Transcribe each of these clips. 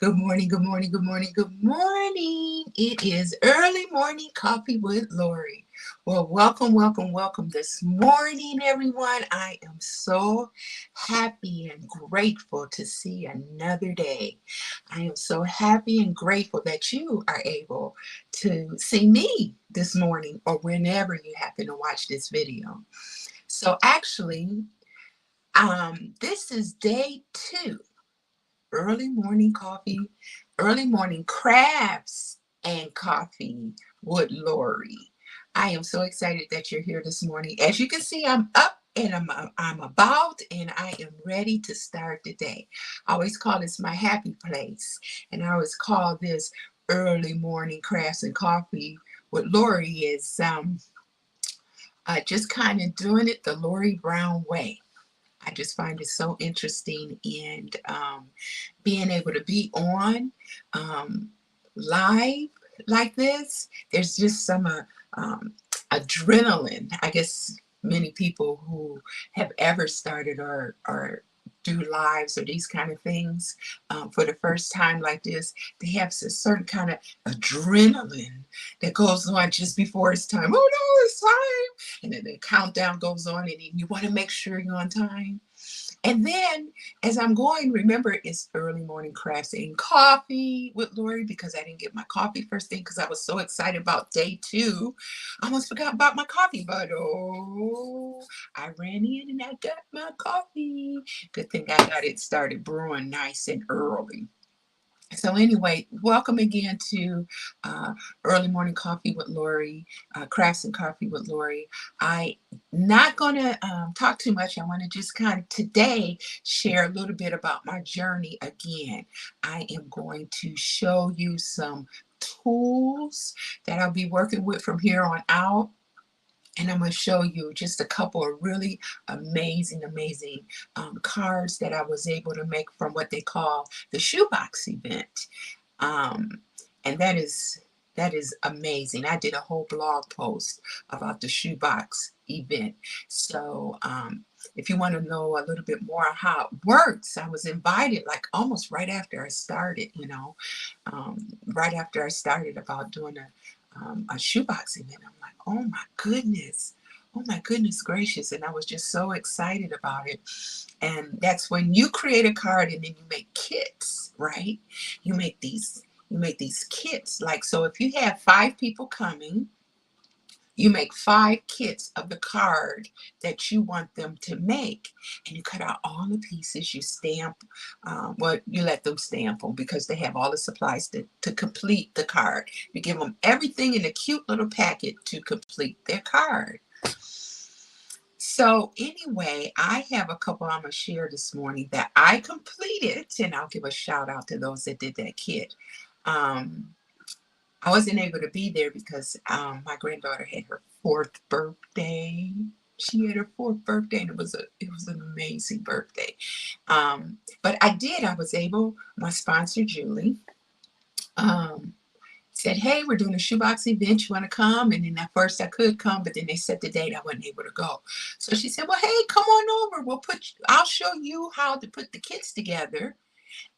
Good morning, good morning, good morning, good morning. It is early morning coffee with Lori. Well, welcome, welcome, welcome this morning, everyone. I am so happy and grateful to see another day. I am so happy and grateful that you are able to see me this morning or whenever you happen to watch this video. So actually, this is day 2 early morning coffee, early morning crafts and coffee with Lori. I am so excited that you're here this morning. As you can see, I'm up and I'm about and I am ready to start the day. I always call this my happy place, and I always call this early morning crafts and coffee with Lori is just kind of doing it the Lorrie Brown way. I just find it so interesting and being able to be on um, live like this. There's just some adrenaline. I guess many people who have ever started or do lives or these kind of things for the first time like this, they have a certain kind of adrenaline that goes on just before it's time. Oh no, it's time. And then the countdown goes on and you want to make sure you're on time. And then as I'm going, remember it's early morning crafts and coffee with Lori because I didn't get my coffee first thing because I was so excited about day 2. I almost forgot about my coffee, but oh, I ran in and I got my coffee. Good thing I got it started brewing nice and early. So anyway, welcome again to Early Morning Coffee with Lori, Crafts and Coffee with Lori. I'm not going to talk too much. I want to just kind of today share a little bit about my journey again. I am going to show you some tools that I'll be working with from here on out. And I'm going to show you just a couple of really amazing, amazing cards that I was able to make from what they call the shoebox event. Um, and that is amazing. I did a whole blog post about the shoebox event. So if you want to know a little bit more how it works, I was invited like almost right after I started, right after I started about doing a shoebox event. I'm like, oh my goodness gracious. And I was just so excited about it. And that's when you create a card and then you make kits, right? You make these kits. Like, so if you have 5 people coming, you make 5 kits of the card that you want them to make, and you cut out all the pieces. You stamp, you let them stamp them because they have all the supplies to complete the card. You give them everything in a cute little packet to complete their card. So anyway, I have a couple I'm going to share this morning that I completed, and I'll give a shout out to those that did that kit. I wasn't able to be there because my granddaughter had her 4th birthday. She had her 4th birthday, and it was an amazing birthday. But I was able. My sponsor Julie said, "Hey, we're doing a shoebox event. You want to come?" And then at first I could come, but then they set the date. I wasn't able to go. So she said, "Well, hey, come on over. I'll show you how to put the kits together."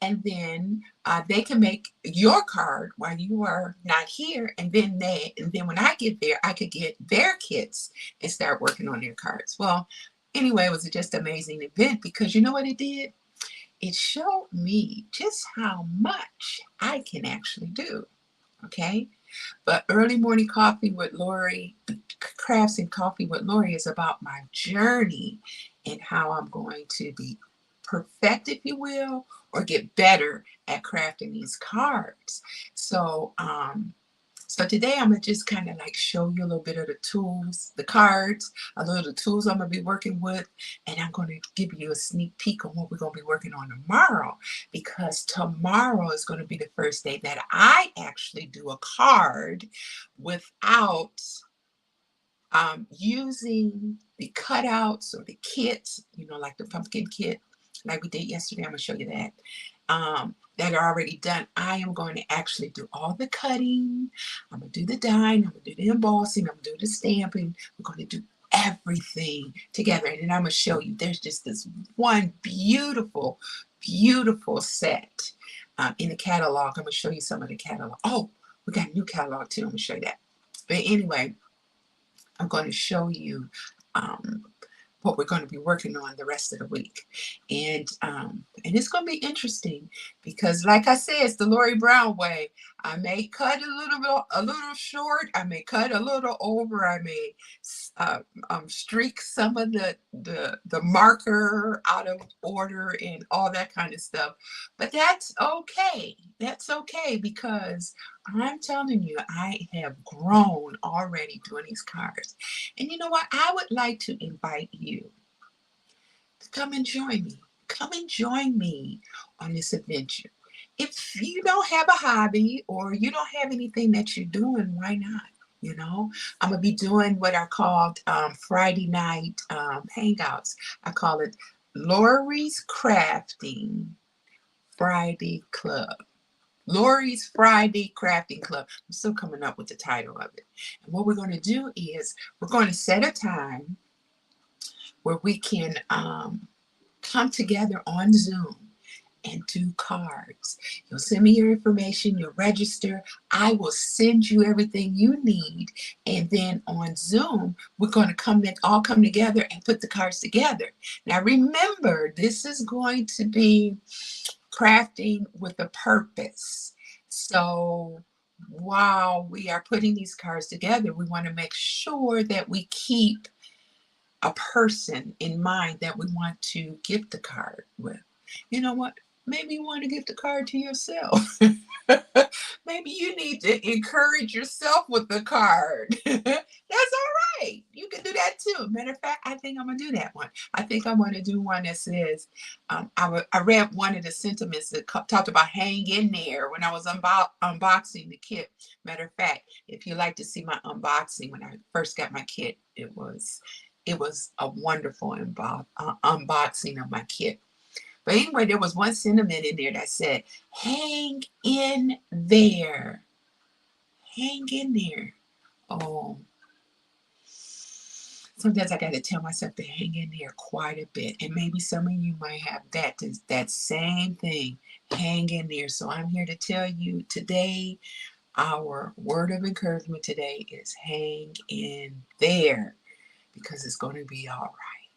And then they can make your card while you are not here, and then when I get there, I could get their kits and start working on their cards. Well, anyway, it was just an amazing event because you know what it did? It showed me just how much I can actually do. Okay, but early morning coffee with Lori, crafts and coffee with Lori is about my journey and how I'm going to be perfect, if you will, or get better at crafting these cards. So today I'm gonna just kind of like show you a little bit of the tools, the cards, a little of the tools I'm gonna be working with, and I'm gonna give you a sneak peek on what we're gonna be working on tomorrow, because tomorrow is gonna be the first day that I actually do a card without using the cutouts or the kits, like the pumpkin kit, like we did yesterday. I'm gonna show you that. That are already done. I am going to actually do all the cutting. I'm gonna do the dyeing. I'm gonna do the embossing. I'm gonna do the stamping. We're gonna do everything together, and then I'm gonna show you. There's just this one beautiful, beautiful set in the catalog. I'm going to show you some of the catalog. Oh, we got a new catalog too. I'm going to show you that. But anyway, I'm going to show you what we're going to be working on the rest of the week. And it's going to be interesting because, like I said, it's the Lorrie Brown way. I may cut a little short. I may cut a little over. I may streak some of the marker out of order and all that kind of stuff. But that's okay. That's okay because I'm telling you, I have grown already doing these cards. And you know what? I would like to invite you to come and join me. Come and join me on this adventure. If you don't have a hobby or you don't have anything that you're doing, why not? You know, I'm going to be doing what are called Friday night hangouts. I call it Lorrie's Crafting Friday Club. Lorrie's Friday Crafting Club. I'm still coming up with the title of it. And what we're going to do is we're going to set a time where we can come together on Zoom and do cards. You'll send me your information, you'll register. I will send you everything you need. And then on Zoom, we're going to all come together and put the cards together. Now remember, this is going to be crafting with a purpose. So while we are putting these cards together, we want to make sure that we keep a person in mind that we want to gift the card with. You know what? Maybe you want to gift the card to yourself. Maybe you need to encourage yourself with the card. That's all right. You can do that too. Matter of fact, I think I'm going to do that one. I think I'm going to do one that says, I read one of the sentiments that talked about hang in there when I was unboxing the kit. Matter of fact, if you like to see my unboxing when I first got my kit, it was a wonderful unboxing of my kit. But anyway, there was one sentiment in there that said, hang in there. Hang in there. Oh, sometimes I got to tell myself to hang in there quite a bit. And maybe some of you might have that same thing. Hang in there. So I'm here to tell you today, our word of encouragement today is hang in there. Because it's going to be all right.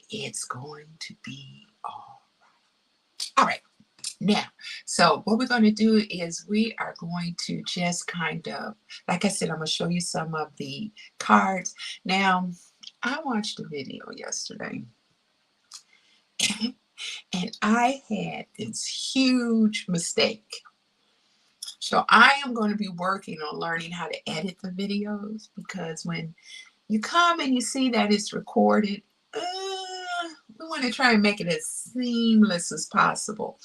It's going to be all right. All right. Now, so what we're going to do is we are going to just kind of, like I said, I'm going to show you some of the cards. Now, I watched a video yesterday and I had this huge mistake. So I am going to be working on learning how to edit the videos because when you come and you see that it's recorded, we want to try and make it as seamless as possible.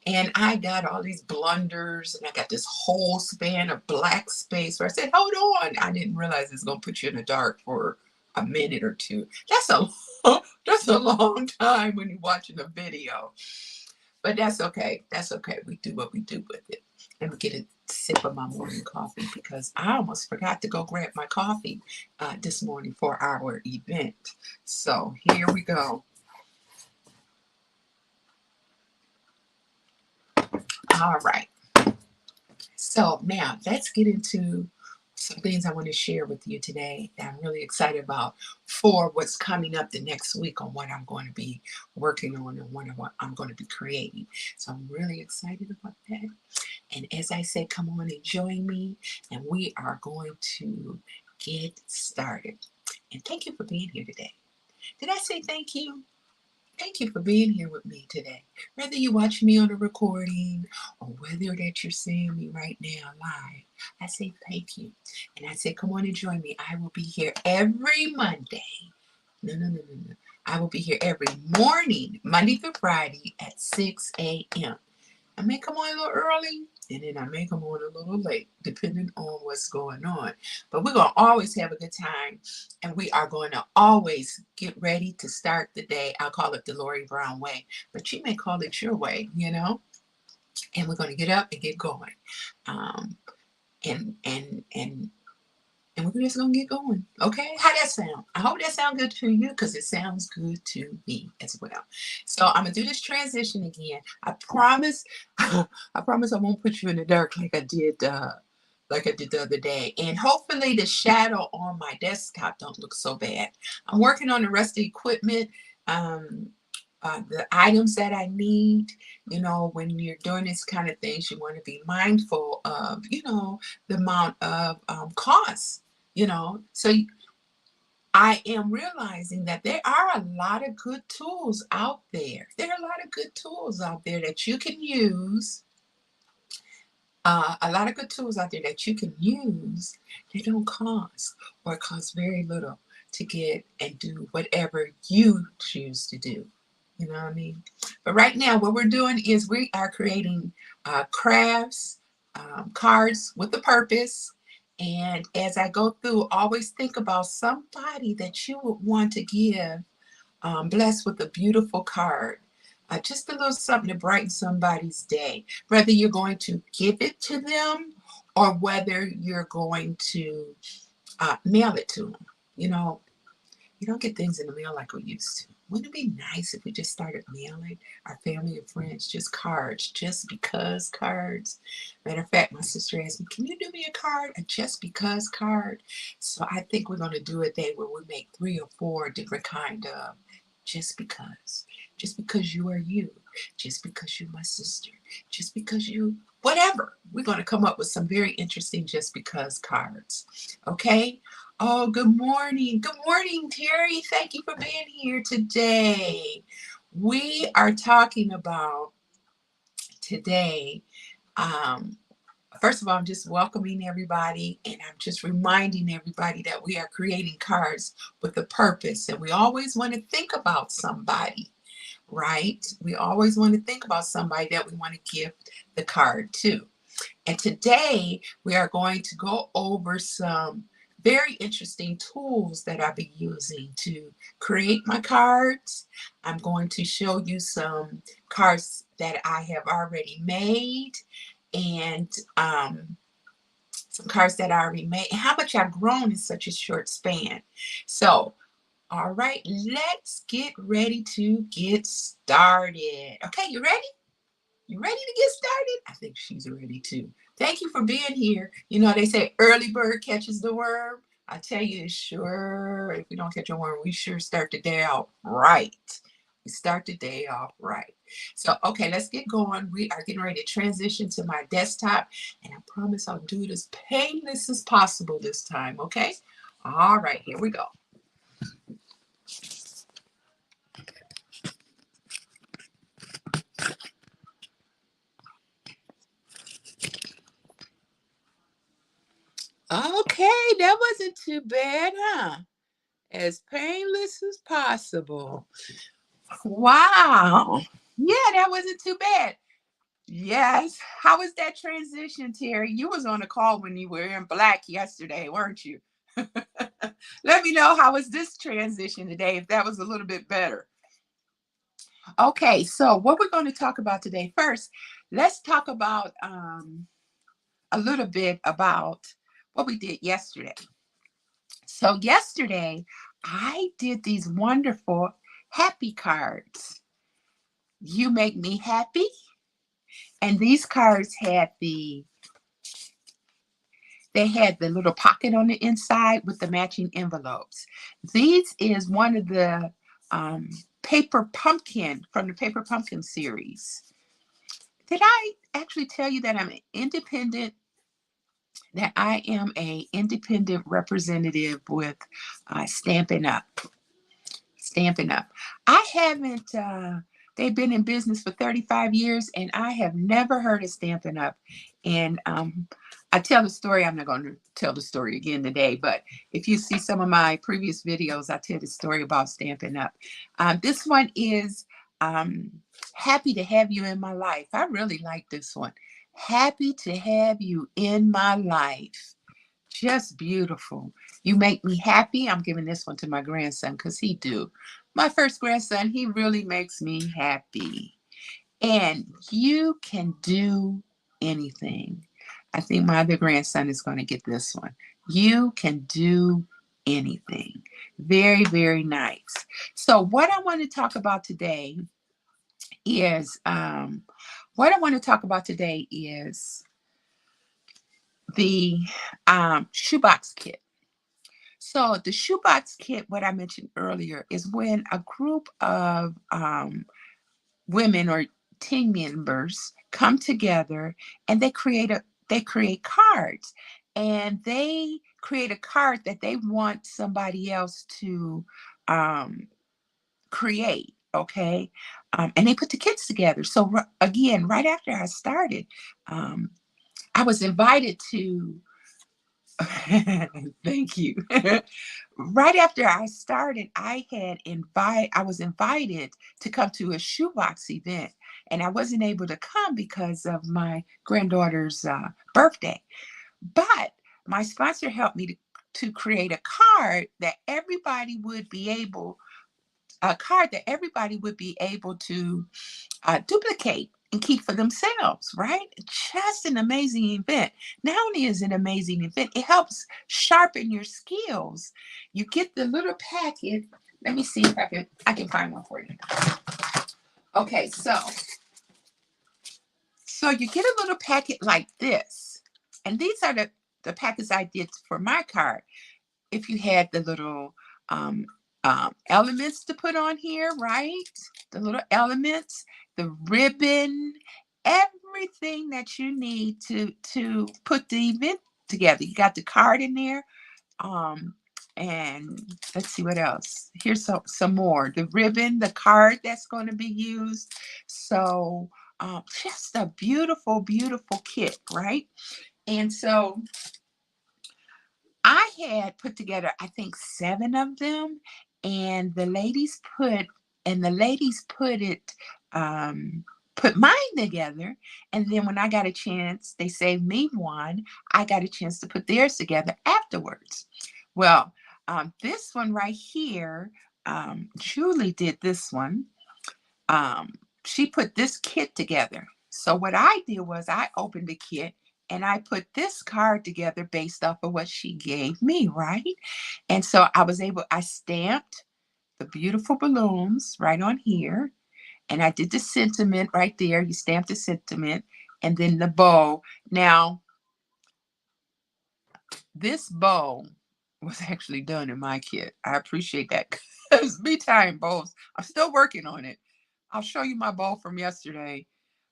And I got all these blunders and I got this whole span of black space where I said, hold on. I didn't realize it's going to put you in the dark for a minute or two. That's a long time when you're watching a video. But that's okay. That's okay. We do what we do with it. Let me get a sip of my morning coffee because I almost forgot to go grab my coffee this morning for our event. So here we go. All right. So now let's get into some things I want to share with you today that I'm really excited about for what's coming up the next week on what I'm going to be working on and what I'm going to be creating. So I'm really excited about that. And as I said, come on and join me and we are going to get started. And thank you for being here today. Did I say thank you? Thank you for being here with me today. Whether you watch me on a recording or whether that you're seeing me right now live, I say thank you. And I say, come on and join me. I will be here every Monday. No. I will be here every morning, Monday through Friday at 6 a.m. I may come on a little early, and then I may come on a little late, depending on what's going on. But we're going to always have a good time, and we are going to always get ready to start the day. I'll call it the Lorrie Brown way, but you may call it your way, you know? And we're going to get up and get going. And and we're just gonna get going. Okay, how that sound? I hope that sounds good to you because it sounds good to me as well. So I'm gonna do this transition again. I promise. I promise I won't put you in the dark like I did. Like I did the other day, and hopefully the shadow on my desktop don't look so bad. I'm working on the rest of the equipment. Um, the items that I need. You know, when you're doing this kind of things, you want to be mindful of, you know, the amount of costs, you know. So I am realizing that there are a lot of good tools out there. There are a lot of good tools out there that you can use. A lot of good tools out there that you can use. They don't cost or cost very little to get and do whatever you choose to do. You know what I mean? But right now, what we're doing is we are creating crafts, cards with a purpose. And as I go through, always think about somebody that you would want to give blessed with a beautiful card. Just a little something to brighten somebody's day, whether you're going to give it to them or whether you're going to mail it to them. You know, you don't get things in the mail like we used to. Wouldn't it be nice if we just started mailing our family and friends just cards, just because cards? Matter of fact, my sister asked me, can you do me a card, a just because card? So I think we're going to do a day where we make 3 or 4 different kind of just because. Just because you are you. Just because you're my sister. Just because you, whatever. We're going to come up with some very interesting just because cards. Okay? Oh, good morning. Good morning, Terry. Thank you for being here today. We are talking about today. Um, First of all, I'm just welcoming everybody and I'm just reminding everybody that we are creating cards with a purpose. And we always want to think about somebody, right? We always want to think about somebody that we want to give the card to. And today we are going to go over some very interesting tools that I'll be using to create my cards. I'm going to show you some cards that I have already made and some cards that I already made and how much I've grown in such a short span. So, all right, let's get ready to get started. Okay, you ready? You ready to get started? I think she's ready too. Thank you for being here. You know, they say early bird catches the worm. I tell you, sure, if we don't catch a worm, we sure start the day out right. We start the day off right. So, okay, let's get going. We are getting ready to transition to my desktop, and I promise I'll do it as painless as possible this time, okay? All right, here we go. Okay, that wasn't too bad, huh? As painless as possible. Wow. Yeah, that wasn't too bad. Yes. How was that transition, Terry? You was on a call when you were in black yesterday, weren't you? Let me know how was this transition today, if that was a little bit better. Okay, so what we're going to talk about today first, let's talk about a little bit about what we did yesterday. So yesterday, I did these wonderful happy cards. You make me happy. And these cards had they had the little pocket on the inside with the matching envelopes. These is one of the paper pumpkin from the paper pumpkin series. Did I actually tell you that I am a independent representative with Stampin' Up? Stampin' Up. I haven't, they've been in business for 35 years and I have never heard of Stampin' Up. And I tell the story, I'm not going to tell the story again today, but if you see some of my previous videos, I tell the story about Stampin' Up. This one is Happy to Have You in My Life. I really like this one. Happy to have you in my life. Just beautiful. You make me happy. I'm giving this one to my grandson because he do. My first grandson, he really makes me happy. And you can do anything. I think my other grandson is going to get this one. You can do anything. Very, very nice. So what I want to talk about today is the shoebox kit. So the shoebox kit, what I mentioned earlier, is when a group of women or team members come together and they create cards, and they create a card that they want somebody else to um, create. Okay. And they put the kits together. So again, right after I started, um, I was invited to thank you. Right after I started, I was invited to come to a shoebox event, and I wasn't able to come because of my granddaughter's birthday. But my sponsor helped me to create a card that everybody would be able to duplicate and keep for themselves, right? Just an amazing event. Not only is it an amazing event, it helps sharpen your skills. You get the little packet. Let me see if I can find one for you. Okay, so you get a little packet like this. And these are the packets I did for my card. If you had the little elements to put on here, right? The little elements, the ribbon, everything that you need to put the event together. You got the card in there. And let's see what else. Here's some more. The ribbon, the card that's going to be used. So just a beautiful, beautiful kit, right? And so I had put together, I think, 7 of them, and the ladies put mine together. And then when I got a chance, they saved me one. I got a chance to put theirs together afterwards. Well, this one right here, Julie did this one. She put this kit together. So what I did was I opened the kit and I put this card together based off of what she gave me, right? And so I stamped the beautiful balloons right on here. And I did the sentiment right there. You stamp the sentiment and then the bow. Now, this bow was actually done in my kit. I appreciate that because me tying bows, I'm still working on it. I'll show you my bow from yesterday.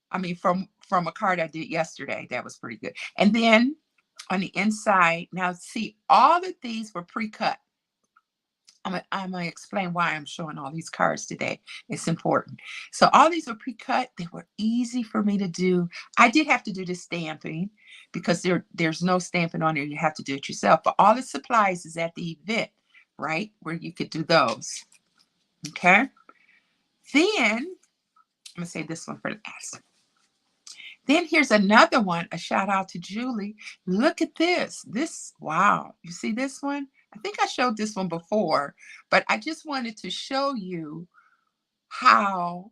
I mean, from a card I did yesterday. That was pretty good. And then on the inside, now see, all of these were pre-cut. I'm gonna explain why I'm showing all these cards today. It's important. So all these were pre-cut. They were easy for me to do. I did have to do the stamping because there's no stamping on there. You have to do it yourself. But all the supplies is at the event, right? Where you could do those. Okay. Then I'm gonna say this one for last. Then here's another one, a shout out to Julie. Look at this. Wow. You see this one? I think I showed this one before, but I just wanted to show you how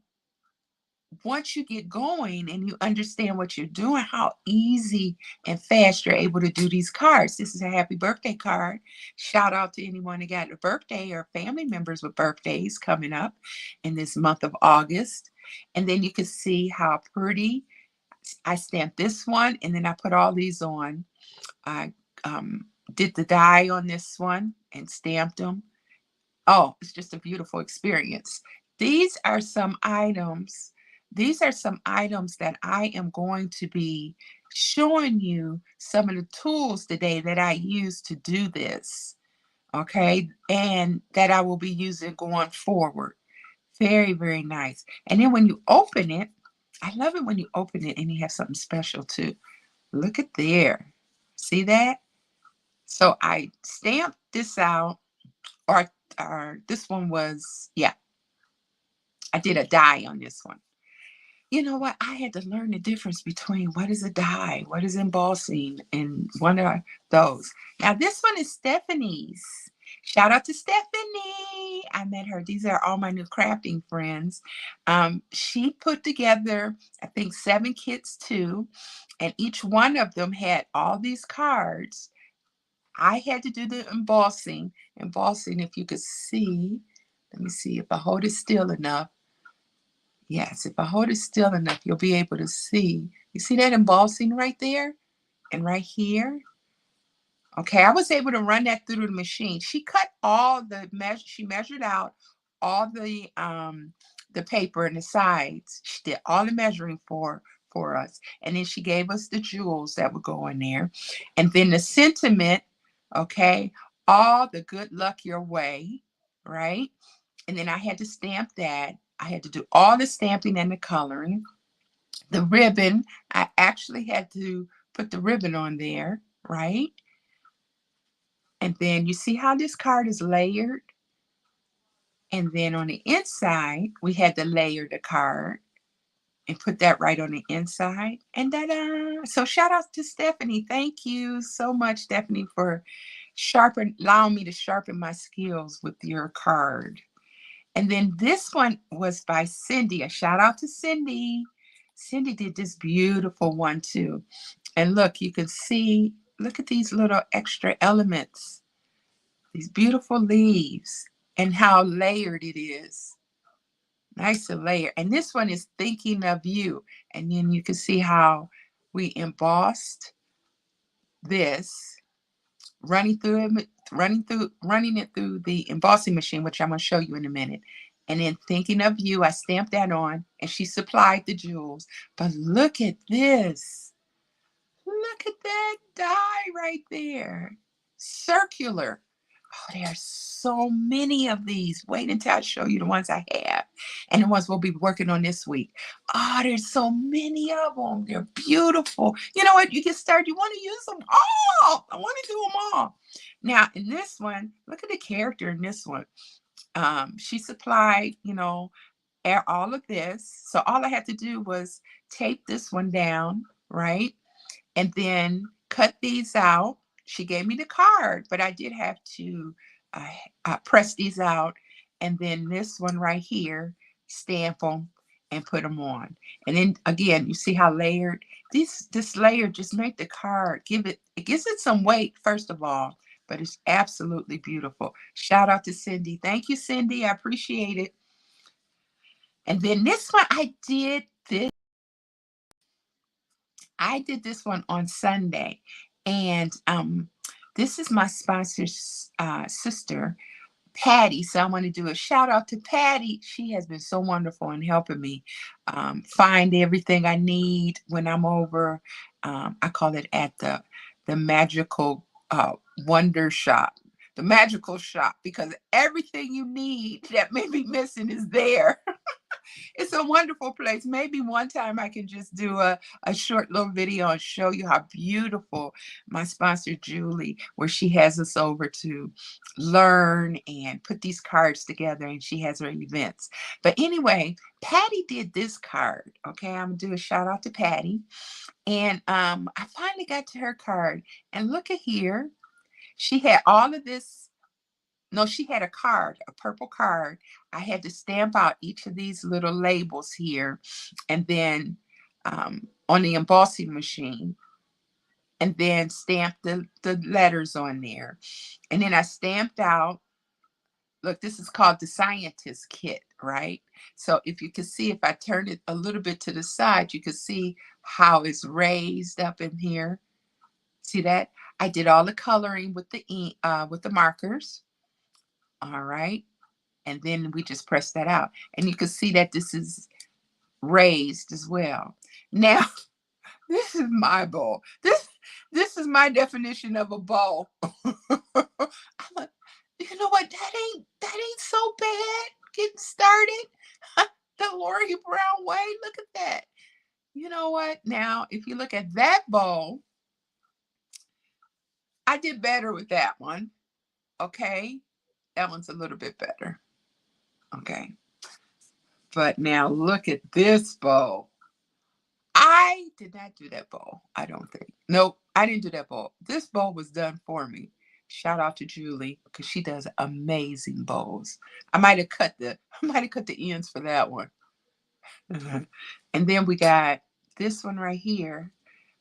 once you get going and you understand what you're doing, how easy and fast you're able to do these cards. This is a happy birthday card. Shout out to anyone that got a birthday or family members with birthdays coming up in this month of August. And then you can see how pretty I stamped this one, and then I put all these on. I did the die on this one and stamped them. Oh, it's just a beautiful experience. These are some items. These are some items that I am going to be showing you some of the tools today that I use to do this. Okay. And that I will be using going forward. Very, very nice. And then when you open it, I love it when you open it and you have something special too. Look at there. See that? So I stamped this out, or this one was, yeah, I did a die on this one. You know what? I had to learn the difference between what is a die, what is embossing, and one of those. Now, this one is Stephanie's. Shout out to Stephanie. I met her. These are all my new crafting friends. She put together, I think, 7 kits too, and each one of them had all these cards. I had to do the embossing. Embossing, if you could see, let me see if I hold it still enough. Yes, if I hold it still enough, you'll be able to see. You see that embossing right there and right here? Okay, I was able to run that through the machine. She cut all the measure. She measured out all the paper and the sides. She did all the measuring for us, and then she gave us the jewels that would go in there, and then the sentiment. Okay, all the good luck your way, right? And then I had to stamp that. I had to do all the stamping and the coloring. The ribbon, I actually had to put the ribbon on there, right? And then you see how this card is layered? And then on the inside, we had to layer the card and put that right on the inside. And da-da! So shout out to Stephanie. Thank you so much, Stephanie, for allowing me to sharpen my skills with your card. And then this one was by Cindy. A shout out to Cindy. Cindy did this beautiful one too. And look, you can see, look at these little extra elements. These beautiful leaves and how layered it is. Nice and layered. And this one is thinking of you. And then you can see how we embossed this, running it through the embossing machine, which I'm going to show you in a minute. And then thinking of you, I stamped that on, and she supplied the jewels. But look at this. Look at that die right there. Circular. Oh, there are so many of these. Wait until I show you the ones I have and the ones we'll be working on this week. Oh, there's so many of them. They're beautiful. You know what? You can start. You want to use them all. I want to do them all. Now, in this one, look at the character in this one. She supplied, all of this. So all I had to do was tape this one down, right? And then cut these out. She gave me the card, but I did have to press these out. And then this one right here, stamp them and put them on. And then again, you see how layered this layer just make the card, it gives it some weight, first of all, but it's absolutely beautiful. Shout out to Cindy. Thank you, Cindy. I appreciate it. And then this one, I did this one on Sunday, and this is my sponsor's sister, Patty. So I want to do a shout out to Patty. She has been so wonderful in helping me find everything I need when I'm over. I call it at the magical wonder shop, the magical shop, because everything you need that may be missing is there. It's a wonderful place. Maybe one time I can just do a short little video and show you how beautiful my sponsor, Julie, where she has us over to learn and put these cards together, and she has her events. But anyway, Patty did this card. Okay, I'm going to do a shout out to Patty. And I finally got to her card. And look at here. She had all of this. No, she had a card, a purple card. I had to stamp out each of these little labels here, and then on the embossing machine, and then stamp the letters on there. And then I stamped out, look, this is called the scientist kit, right? So if you can see, if I turn it a little bit to the side, you can see how it's raised up in here. See that? I did all the coloring with the ink, with the markers. All right. And then we just press that out. And you can see that this is raised as well. Now, this is my bowl. This is my definition of a bowl. You know what? That ain't so bad. Getting started. The Lorrie Brown way. Look at that. You know what? Now, if you look at that bowl, I did better with that one. Okay. That one's a little bit better. Okay. But now look at this bowl. I did not do that bowl. I don't think. Nope, I didn't do that bowl. This bowl was done for me. Shout out to Julie because she does amazing bows. I might have cut the ends for that one. Mhm. And then we got this one right here.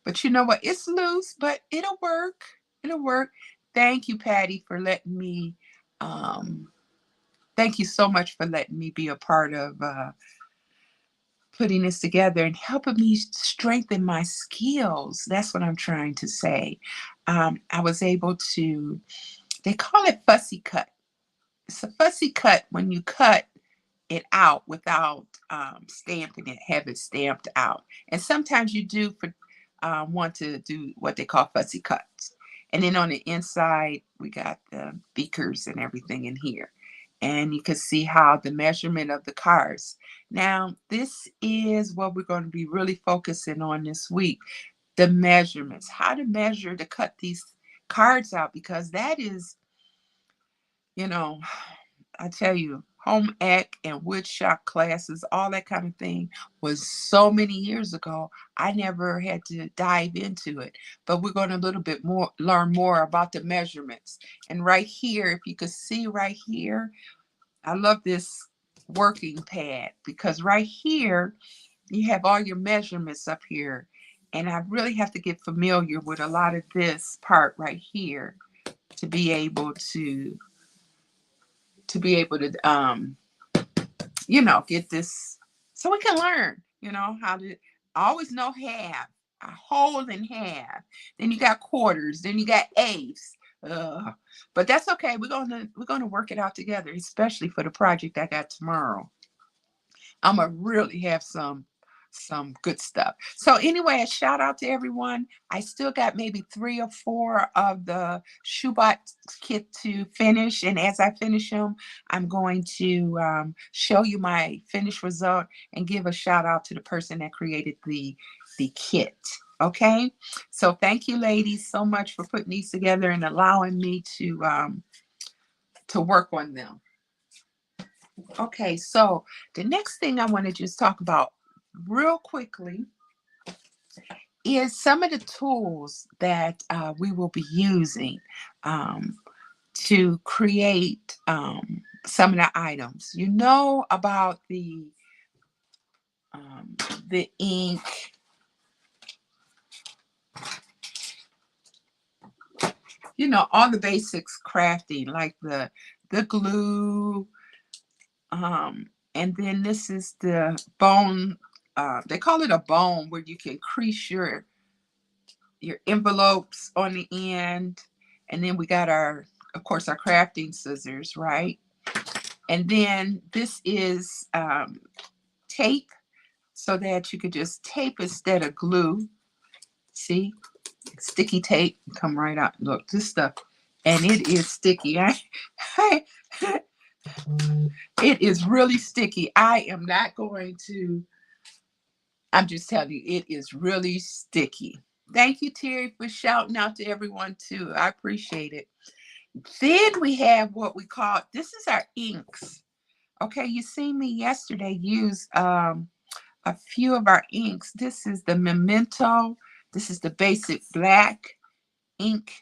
But you know what? It's loose, but it'll work. It'll work. Thank you, Patty, for letting me. Um, Thank you so much for letting me be a part of putting this together and helping me strengthen my skills. That's what I'm trying to say. I was able to. They call it fussy cut. It's a fussy cut when you cut it out without stamping it, have it stamped out. And sometimes you do want to do what they call fussy cuts. And then on the inside, we got the beakers and everything in here. And you can see how the measurement of the cards. Now, this is what we're going to be really focusing on this week, the measurements, how to measure to cut these cards out, because that is, you know, I tell you, home ec and wood shop classes, all that kind of thing was so many years ago. I never had to dive into it, but we're going to a little bit more learn more about the measurements. And right here, if you could see right here, I love this working pad because right here you have all your measurements up here. And I really have to get familiar with a lot of this part right here to be able to get this so we can learn, how to always know half, a whole and half. Then you got quarters, then you got eighths. But that's okay. We're gonna work it out together, especially for the project I got tomorrow. I'm gonna really have some good stuff. So anyway, a shout out to everyone. I still got maybe 3 or 4 of the shoebox kit to finish, and as I finish them, I'm going to show you my finished result and give a shout out to the person that created the kit. Okay, so thank you, ladies, so much for putting these together and allowing me to work on them. Okay, so the next thing I want to just talk about real quickly is some of the tools that we will be using um, to create some of the items. You know about the ink, all the basics crafting, like the glue, and then this is the bone. They call it a bone where you can crease your envelopes on the end. And then we got of course, our crafting scissors, right? And then this is tape so that you could just tape instead of glue. See, sticky tape come right out. Look, this stuff, and it is sticky. It is really sticky. I'm just telling you, it is really sticky. Thank you, Terry, for shouting out to everyone too. I appreciate it. Then we have what we call, this is our inks. Okay, you see me yesterday use a few of our inks. This is the Memento. This is the basic black ink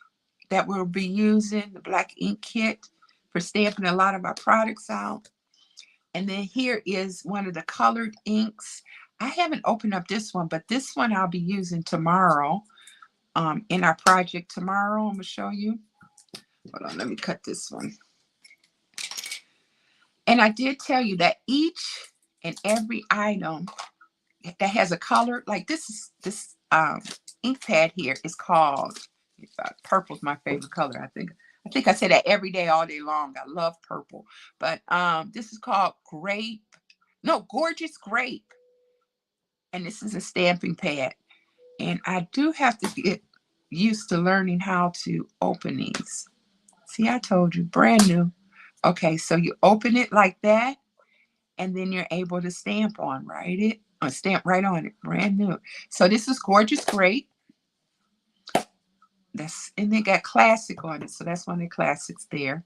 that we'll be using, the black ink kit for stamping a lot of our products out. And then here is one of the colored inks. I haven't opened up this one, but this one I'll be using tomorrow in our project tomorrow. I'm going to show you. Hold on, let me cut this one. And I did tell you that each and every item that has a color, like this ink pad here is called, purple's my favorite color. I think I say that every day, all day long. I love purple. But this is called Gorgeous Grape. And this is a stamping pad. And I do have to get used to learning how to open these. See, I told you, brand new. Okay, so you open it like that, and then you're able to stamp stamp right on it, brand new. So this is Gorgeous Grape. And they got classic on it, so that's one of the classics there.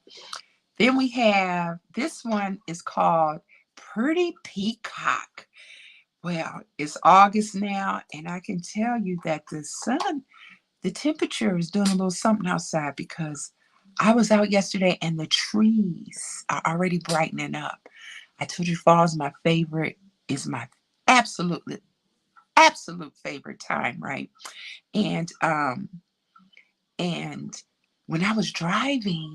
Then we have, this one is called Pretty Peacock. Well, it's August now, and I can tell you that the temperature is doing a little something outside because I was out yesterday and the trees are already brightening up. I told you fall is my absolutely absolute favorite time, right? And and when I was driving,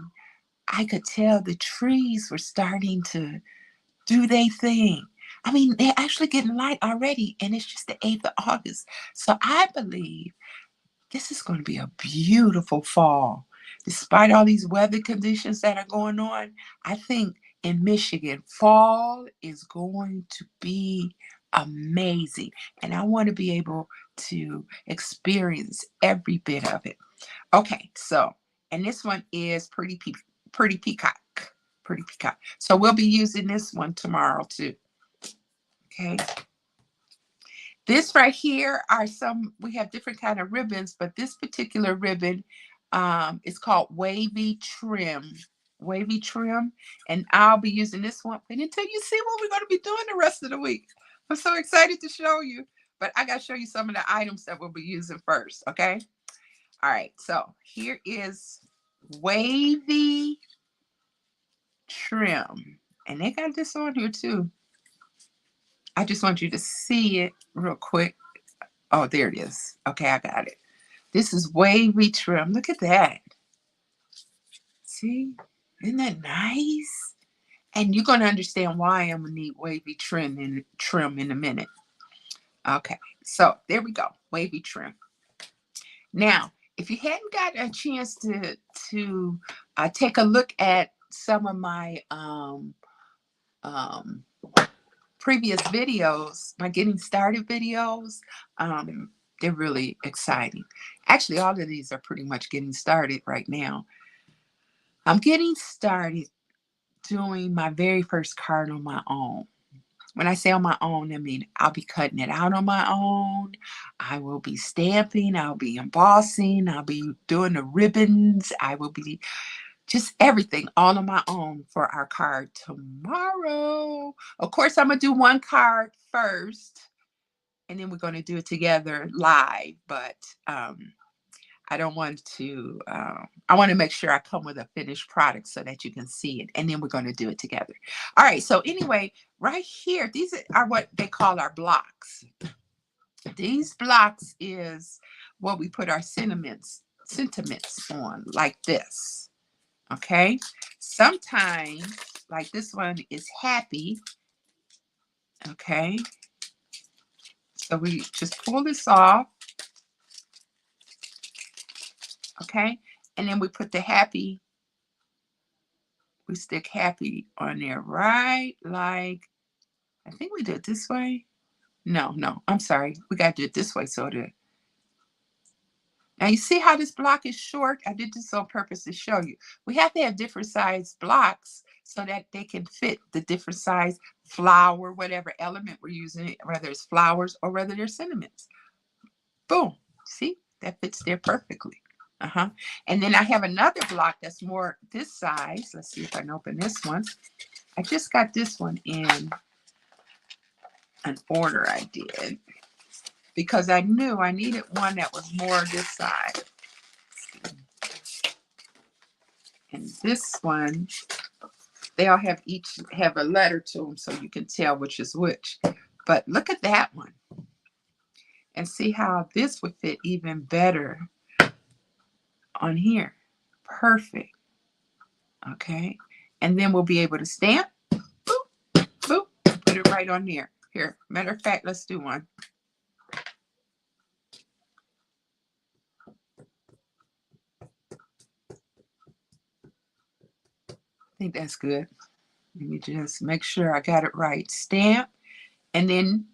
I could tell the trees were starting to do their thing. I mean, they're actually getting light already, and it's just the 8th of August. So I believe this is going to be a beautiful fall. Despite all these weather conditions that are going on, I think in Michigan, fall is going to be amazing. And I want to be able to experience every bit of it. Okay, so, and this one is Pretty Peacock. Pretty Peacock. So we'll be using this one tomorrow too. Okay. This right here are we have different kind of ribbons, but this particular ribbon is called Wavy Trim. Wavy Trim. And I'll be using this one. And until you see what we're going to be doing the rest of the week. I'm so excited to show you. But I got to show you some of the items that we'll be using first. Okay. All right. So here is Wavy Trim. And they got this on here too. I just want you to see it real quick. Oh, there it is. Okay, I got it. This is Wavy Trim. Look at that. See? Isn't that nice? And you're going to understand why I'm going to need wavy trim in a minute. Okay, so there we go. Wavy trim. Now, if you hadn't got a chance to take a look at some of my previous videos, my getting started videos, they're really exciting. Actually, all of these are pretty much getting started right now. I'm getting started doing my very first card on my own. When I say on my own, I mean I'll be cutting it out on my own. I will be stamping. I'll be embossing. I'll be doing the ribbons. I will be just everything all on my own for our card tomorrow. Of course, I'm going to do one card first, and then we're going to do it together live. But I don't want to, I want to make sure I come with a finished product so that you can see it. And then we're going to do it together. All right. So anyway, right here, these are what they call our blocks. These blocks is what we put our sentiments on, like this. Okay. Sometimes, like this one is happy. Okay. So we just pull this off. Okay. And then we put the happy. We stick happy on there, right? Like, I think we do it this way. No, I'm sorry. We got to do it this way. Now you see how this block is short? I did this on purpose to show you. We have to have different size blocks so that they can fit the different size flower, whatever element we're using, whether it's flowers or whether they're sentiments. Boom. See? That fits there perfectly. And then I have another block that's more this size. Let's see if I can open this one. I just got this one in an order I did because I knew I needed one that was more this side. And this one, they all each have a letter to them so you can tell which is which. But look at that one. And see how this would fit even better on here. Perfect. Okay. And then we'll be able to stamp. Boop, boop. Put it right on there. Here. Matter of fact, let's do one. I think that's good. Let me just make sure I got it right. Stamp. And then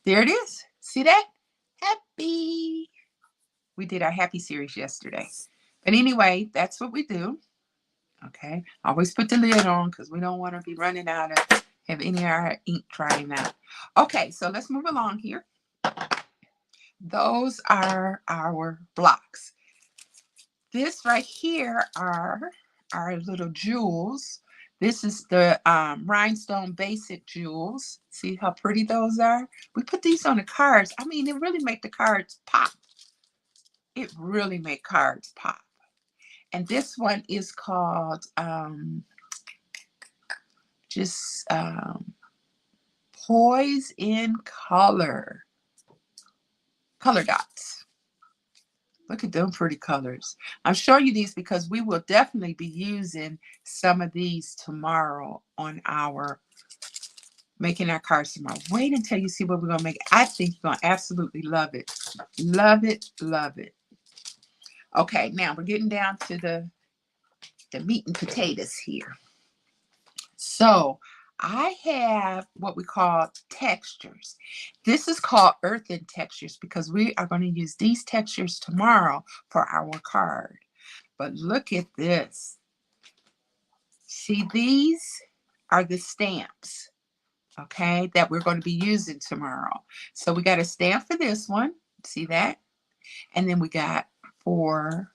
there it is. See that? Happy. We did our happy series yesterday. But anyway, that's what we do. Okay. Always put the lid on because we don't want to be running out of have any of our ink drying out. Okay, so let's move along here. Those are our blocks. This right here are our little jewels. This is the rhinestone basic jewels. See how pretty those are? We put these on the cards. I mean, it really make the cards pop. It really make cards pop. And this one is called just Poise in Color. Color dots. Look at them pretty colors. I'm showing you these because we will definitely be using some of these tomorrow on our making our cards tomorrow. Wait until you see what we're going to make. I think you're going to absolutely love it. Love it, love it. Okay, now we're getting down to the meat and potatoes here. So I have what we call textures. This is called earthen textures because we are going to use these textures tomorrow for our card. But look at this. See, these are the stamps, okay, that we're going to be using tomorrow. So we got a stamp for this one. See that? And then we got for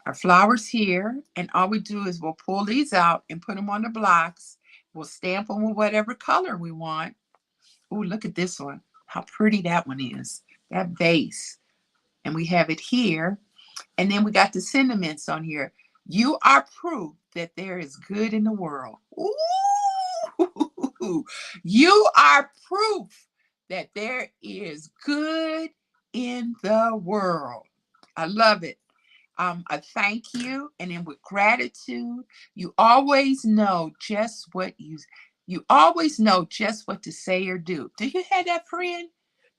our flowers here. And all we do is we'll pull these out and put them on the blocks. We'll stamp them with whatever color we want. Ooh, look at this one. How pretty that one is. That vase. And we have it here. And then we got the sentiments on here. You are proof that there is good in the world. Ooh, you are proof that there is good in the world. I love it. A thank you, and then with gratitude, you always know just what you always know just what to say or do. Do you have that friend?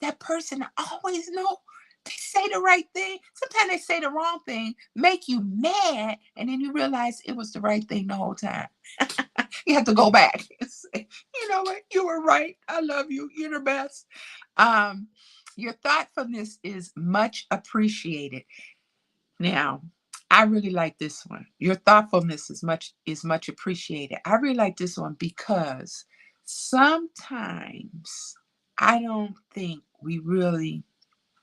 That person that always know they say the right thing. Sometimes they say the wrong thing, make you mad, and then you realize it was the right thing the whole time. You have to go back and say, you know what, you were right. I love you. You're the best. Your thoughtfulness is much appreciated. Now, I really like this one. Your thoughtfulness is much appreciated. I really like this one because sometimes I don't think we really,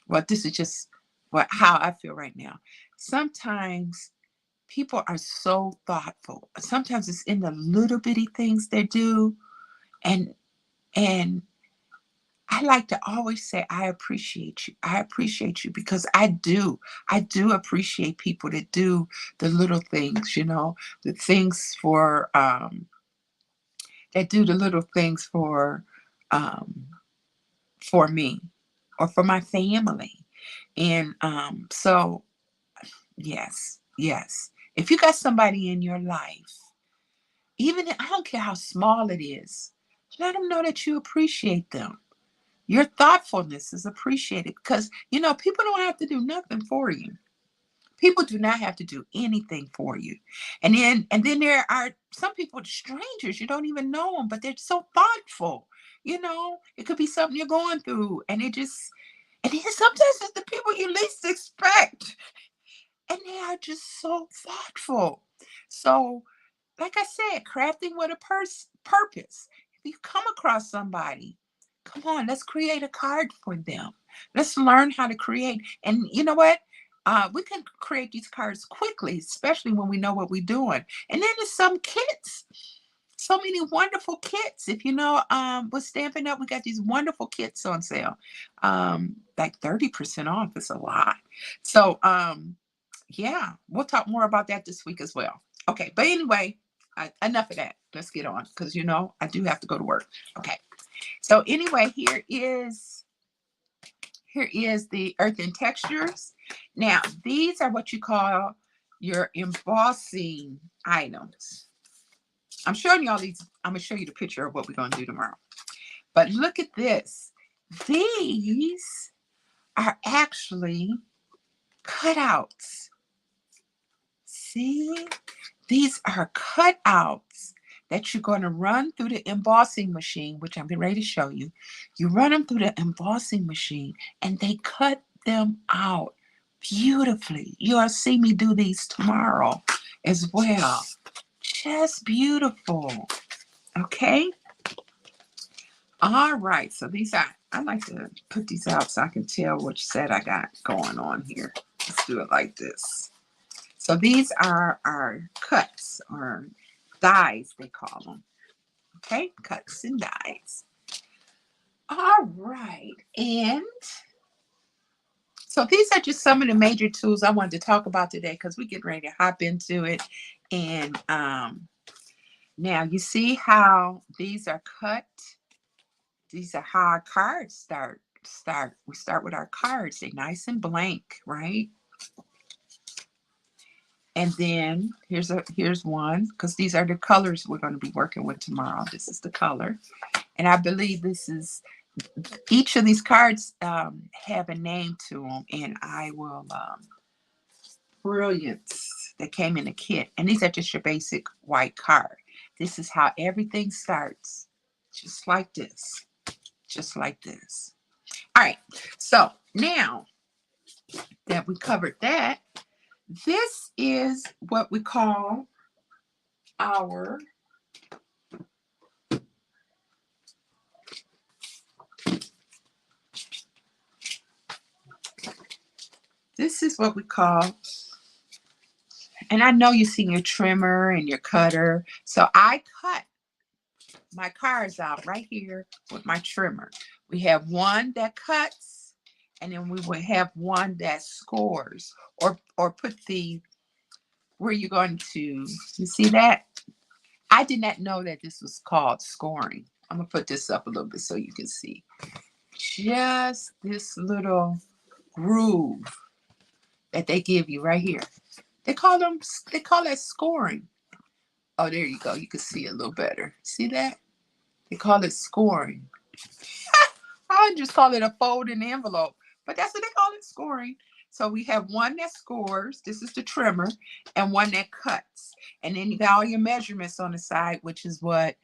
well, this is just how I feel right now. Sometimes people are so thoughtful. Sometimes it's in the little bitty things they do, and and I like to always say, I appreciate you. I appreciate you because I do. I do appreciate people that do the little things, the things that do the little things um, for me or for my family. And so, yes, yes. If you got somebody in your life, even I don't care how small it is, let them know that you appreciate them. Your thoughtfulness is appreciated because, people don't have to do nothing for you. People do not have to do anything for you. And then there are some people, strangers, you don't even know them, but they're so thoughtful. It could be something you're going through, and and then sometimes it's the people you least expect, and they are just so thoughtful. So, like I said, crafting with a purpose. If you come across somebody, come on, let's create a card for them. Let's learn how to create. And you know what? We can create these cards quickly, especially when we know what we're doing. And then there's some kits. So many wonderful kits. If you know, with Stampin' Up, we got these wonderful kits on sale. Like 30% off is a lot. So, yeah, we'll talk more about that this week as well. Okay, but anyway, enough of that. Let's get on because I do have to go to work. Okay, so anyway, here is the earthen textures. Now, these are what you call your embossing items. I'm showing you all these. I'm gonna show you the picture of what we're gonna do tomorrow. But look at this. These are actually cutouts. See? These are cutouts that you're going to run through the embossing machine, which I'm getting ready to show you. You run them through the embossing machine, and they cut them out beautifully. You'll see me do these tomorrow as well. Just beautiful. Okay? All right. So I like to put these out so I can tell which set I got going on here. Let's do it like this. So these are our cuts, or dies, they call them. Okay, cuts and dies. All right, and So these are just some of the major tools I wanted to talk about today because we get ready to hop into it. And now you see how these are cut. These are how our cards start. We start with our cards. They're nice and blank, right? And then here's one, because these are the colors we're going to be working with tomorrow. This is the color. And I believe this is, each of these cards have a name to them. And I will, Brilliance, that came in a kit. And these are just your basic white card. This is how everything starts. Just like this. Just like this. All right. So now that we covered that, this is what we call our this is what we call, and I know you see your trimmer and your cutter. So I cut my cards out right here with my trimmer. We have one that cuts, and then we will have one that scores, or put the, where you're going to, you see that? I did not know that this was called scoring. I'm going to put this up a little bit so you can see. Just this little groove that they give you right here. They call that scoring. Oh, there you go. You can see it a little better. See that? They call it scoring. I would just call it a fold in the envelope, but that's what they call it, scoring. So we have one that scores, this is the trimmer, and one that cuts. And then you got all your measurements on the side, which is what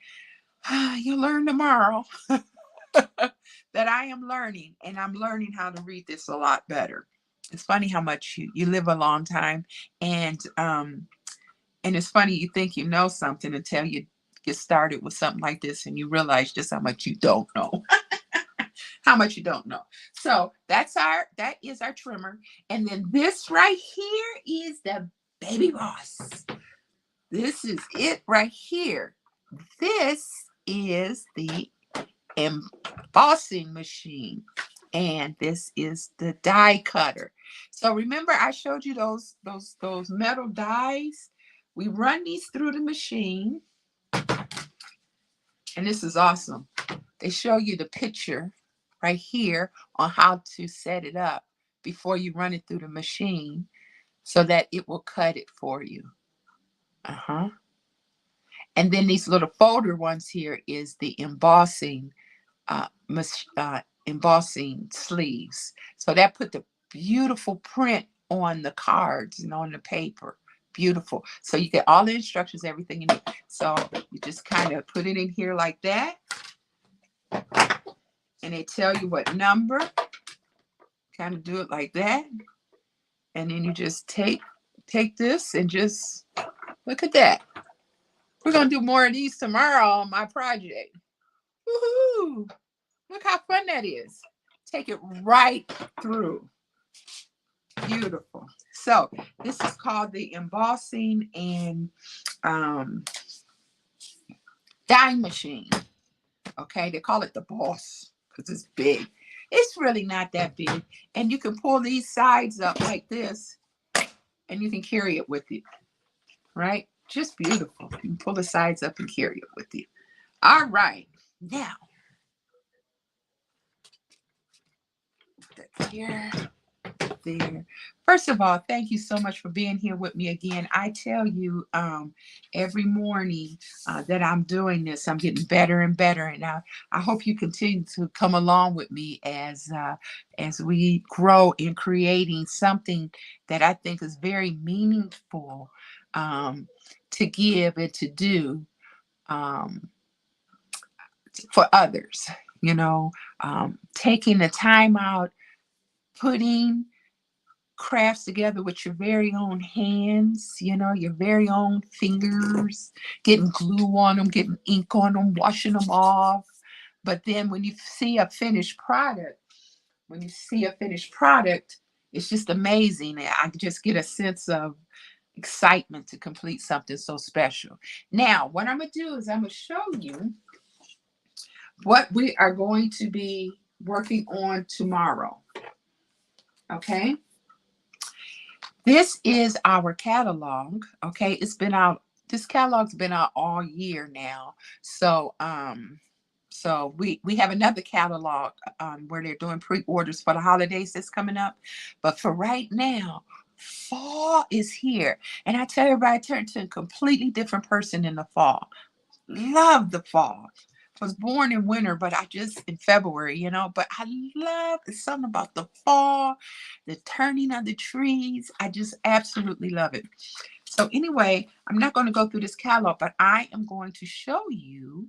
you'll learn tomorrow. That I am learning, and I'm learning how to read this a lot better. It's funny how much you live a long time, and it's funny, you think you know something until you get started with something like this, and you realize just how much you don't know. How much you don't know. So that is our trimmer. And then this right here is the baby boss. This is it right here. This is the embossing machine. And this is the die cutter. So remember I showed you those metal dies? We run these through the machine. And this is awesome. They show you the picture right here on how to set it up before you run it through the machine so that it will cut it for you. And then these little folder ones here is the embossing embossing sleeves. So that put the beautiful print on the cards and on the paper. Beautiful. So you get all the instructions, everything you need. So you just kind of put it in here like that. And they tell you what number. Kind of do it like that. And then you just take this and just look at that. We're going to do more of these tomorrow on my project. Woohoo! Look how fun that is. Take it right through. Beautiful. So this is called the embossing and die machine. Okay, they call it the boss because it's big. It's really not that big. And you can pull these sides up like this and you can carry it with you. Right? Just beautiful. You can pull the sides up and carry it with you. All right. Now, here, there. First of all, thank you so much for being here with me again. I tell you, every morning that I'm doing this, I'm getting better and better. And I hope you continue to come along with me as we grow in creating something that I think is very meaningful to give and to do for others. You know, taking the time out, putting crafts together with your very own hands, you know, your very own fingers, getting glue on them, getting ink on them, washing them off. But then when you see a finished product, it's just amazing. I just get a sense of excitement to complete something so special. Now, what I'm going to do is I'm going to show you what we are going to be working on tomorrow. Okay. This is our catalog. Okay. It's been out. This catalog's been out all year now. So we have another catalog where they're doing pre-orders for the holidays that's coming up. But for right now, fall is here. And I tell everybody, I turn to a completely different person in the fall. Love the fall. Was born in winter, but I just in February, but I love it's something about the fall, the turning of the trees. I just absolutely love it. So anyway, I'm not going to go through this catalog, but I am going to show you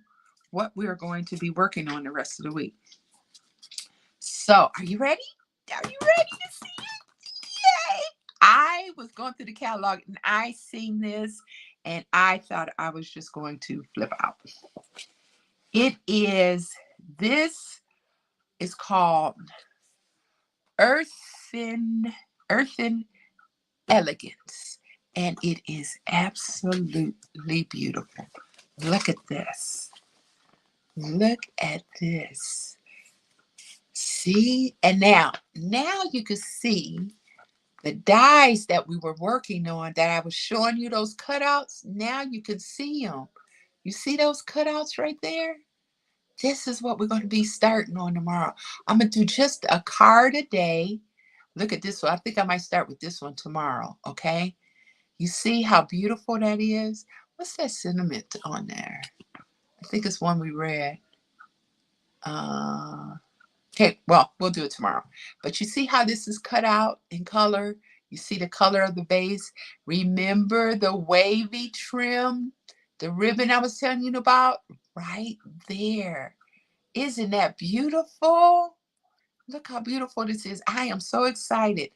what we're going to be working on the rest of the week. So are you ready? Are you ready to see it? Yay! I was going through the catalog and I seen this and I thought I was just going to flip out. This is called Earthen Elegance. And it is absolutely beautiful. Look at this. Look at this. See? And now you can see the dies that we were working on that I was showing you those cutouts. Now you can see them. You see those cutouts right there? This is what we're going to be starting on tomorrow. I'm going to do just a card a day. Look at this one. I think I might start with this one tomorrow, okay? You see how beautiful that is? What's that sentiment on there? I think it's one we read. Okay, well, we'll do it tomorrow. But you see how this is cut out in color? You see the color of the base? Remember the wavy trim? The ribbon I was telling you about? Right there. Isn't that beautiful? Look how beautiful this is. I am so excited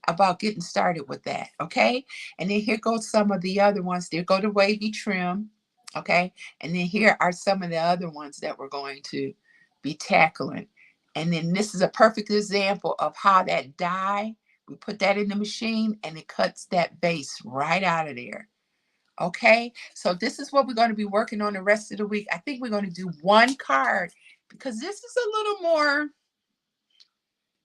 about getting started with that, okay? And then here goes some of the other ones. There go the wavy trim, okay? And then here are some of the other ones that we're going to be tackling. And then this is a perfect example of how that die, we put that in the machine and it cuts that base right out of there. Okay, so this is what we're going to be working on the rest of the week. I think we're going to do one card because this is a little more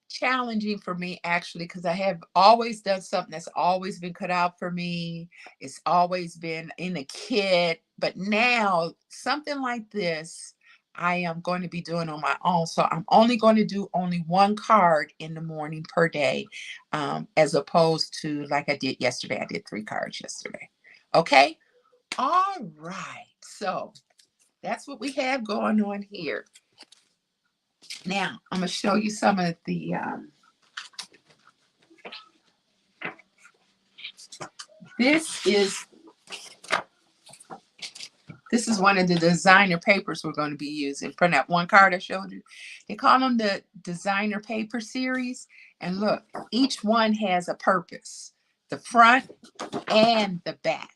challenging for me actually because I have always done something that's always been cut out for me. It's always been in a kit, but now something like this I am going to be doing on my own. So I'm only going to do only one card in the morning per day, as opposed to like I did yesterday. I did 3 cards yesterday. Okay. All right. So that's what we have going on here. Now, I'm going to show you some of the, this is one of the designer papers we're going to be using from that one card I showed you. They call them the designer paper series. And look, each one has a purpose, the front and the back.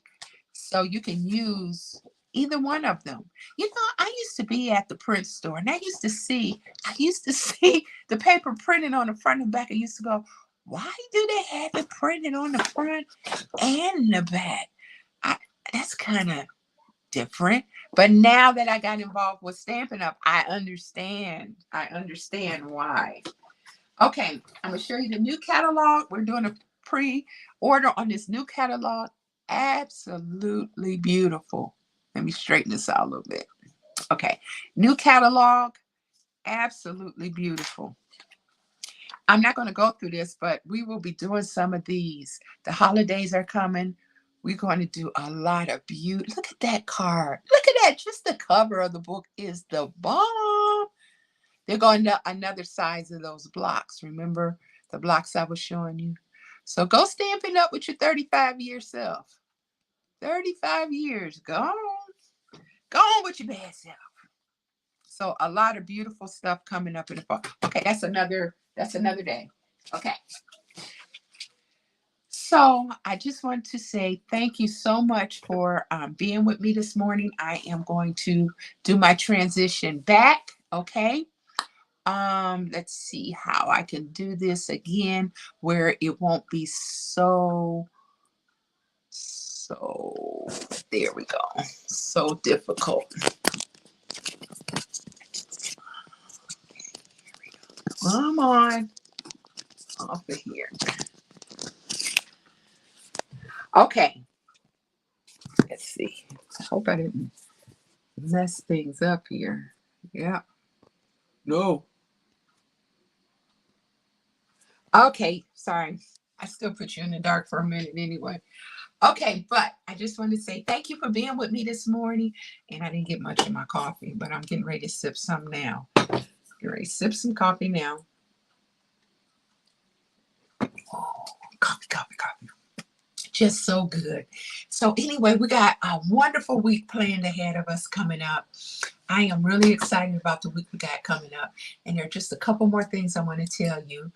So you can use either one of them. I used to be at the print store and I used to see the paper printed on the front and back. I used to go, why do they have it printed on the front and the back? That's kind of different. But now that I got involved with Stampin' Up, I understand why. Okay, I'm going to show you the new catalog. We're doing a pre-order on this new catalog. Absolutely beautiful. Let me straighten this out a little bit. Okay, new catalog, absolutely beautiful. I'm not going to go through this, but we will be doing some of these. The holidays are coming. We're going to do a lot of beauty. Look at that card. Look at that. Just the cover of the book is the bomb. They're going to another size of those blocks. Remember the blocks I was showing you? So go Stampin' Up with your 35-year self. 35 years. Go on. Go on with your bad self. So a lot of beautiful stuff coming up in the fall. Okay, that's another day. Okay. So I just want to say thank you so much for being with me this morning. I am going to do my transition back. Okay. Let's see how I can do this again where it won't be so there we go. So difficult. Come on. off of here. Okay, let's see. I hope I didn't mess things up here. Yeah. No. Okay, sorry. I still put you in the dark for a minute anyway. Okay, but I just wanted to say thank you for being with me this morning. And I didn't get much of my coffee, but I'm getting ready to sip some now. Get ready to sip some coffee now. Oh, coffee, coffee, coffee. Just so good. So anyway, we got a wonderful week planned ahead of us coming up. I am really excited about the week we got coming up. And there are just a couple more things I want to tell you.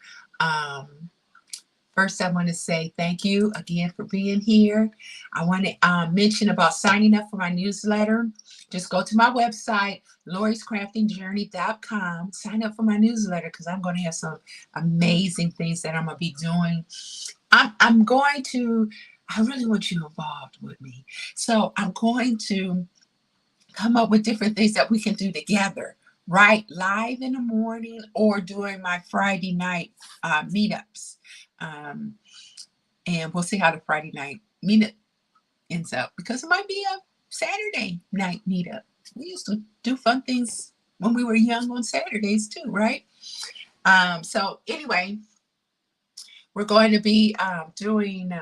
First, I want to say thank you again for being here. I want to mention about signing up for my newsletter. Just go to my website, lorriescraftingjourney.com. Sign up for my newsletter because I'm going to have some amazing things that I'm going to be doing. I really want you involved with me. So I'm going to come up with different things that we can do together, right? Live in the morning or during my Friday night meetups. And we'll see how the Friday night meetup ends up because it might be a Saturday night meetup. We used to do fun things when we were young on Saturdays too, right? So anyway, we're going to be doing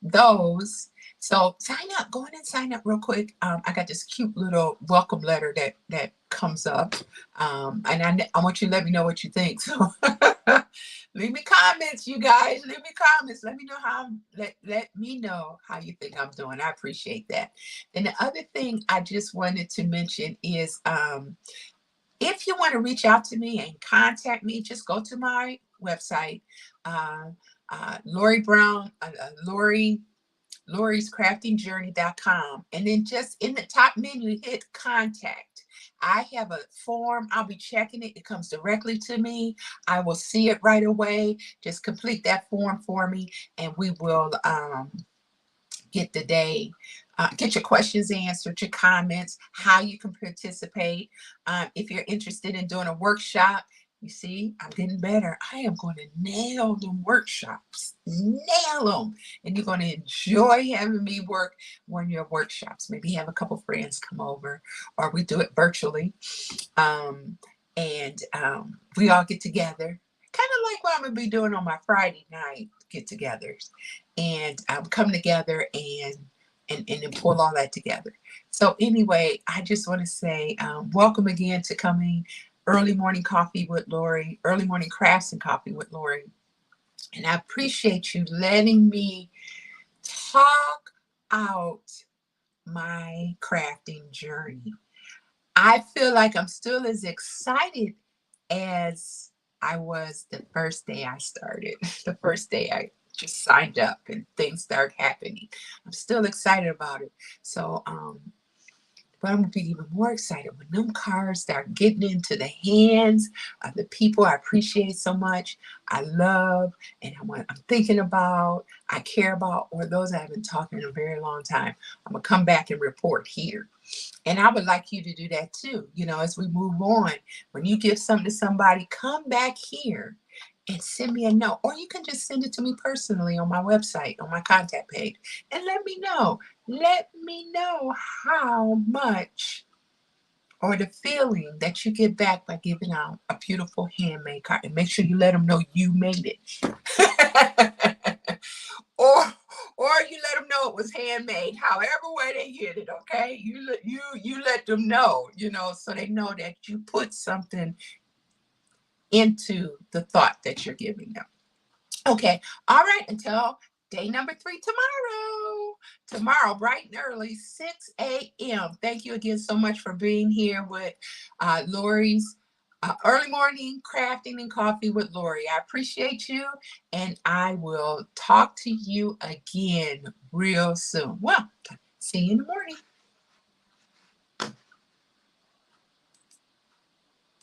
those. So sign up, go in and sign up real quick. I got this cute little welcome letter that comes up. And I want you to let me know what you think. So leave me comments, you guys. Leave me comments. Let me know let me know how you think I'm doing. I appreciate that. And the other thing I just wanted to mention is if you want to reach out to me and contact me, just go to my website, Lorrie Brown, LorriesCraftingJourney.com. And then just in the top menu, hit contact. I have a form. I'll be checking it. It comes directly to me. I will see it right away. Just complete that form for me, and we will get your questions answered, your comments, how you can participate. If you're interested in doing a workshop, you see, I'm getting better. I am going to nail them workshops, nail them. And you're going to enjoy having me work one of your workshops. Maybe have a couple friends come over, or we do it virtually. And we all get together, kind of like what I'm going to be doing on my Friday night get-togethers. And come together and pull all that together. So anyway, I just want to say welcome again to coming Early Morning Coffee with Lorrie, Early Morning Crafts and Coffee with Lorrie. And I appreciate you letting me talk out my crafting journey. I feel like I'm still as excited as I was the first day I started, the first day I just signed up and things start happening. I'm still excited about it. So, but I'm gonna be even more excited when them cards start getting into the hands of the people I appreciate so much, I love, and I'm thinking about, I care about, or those I haven't talked in a very long time. I'm gonna come back and report here. And I would like you to do that too. You know, as we move on, when you give something to somebody, come back here and send me a note. Or you can just send it to me personally on my website, on my contact page, and let me know. Let me know how much or the feeling that you get back by giving out a beautiful handmade card. And make sure you let them know you made it. Or you let them know it was handmade, however way they get it, okay? You let them know, you know, so they know that you put something into the thought that you're giving them. Okay, all right, until day number 3 tomorrow. Tomorrow, bright and early, 6 a.m. Thank you again so much for being here with Lorrie's Early Morning Crafting and Coffee with Lorrie. I appreciate you, and I will talk to you again real soon. Well, see you in the morning.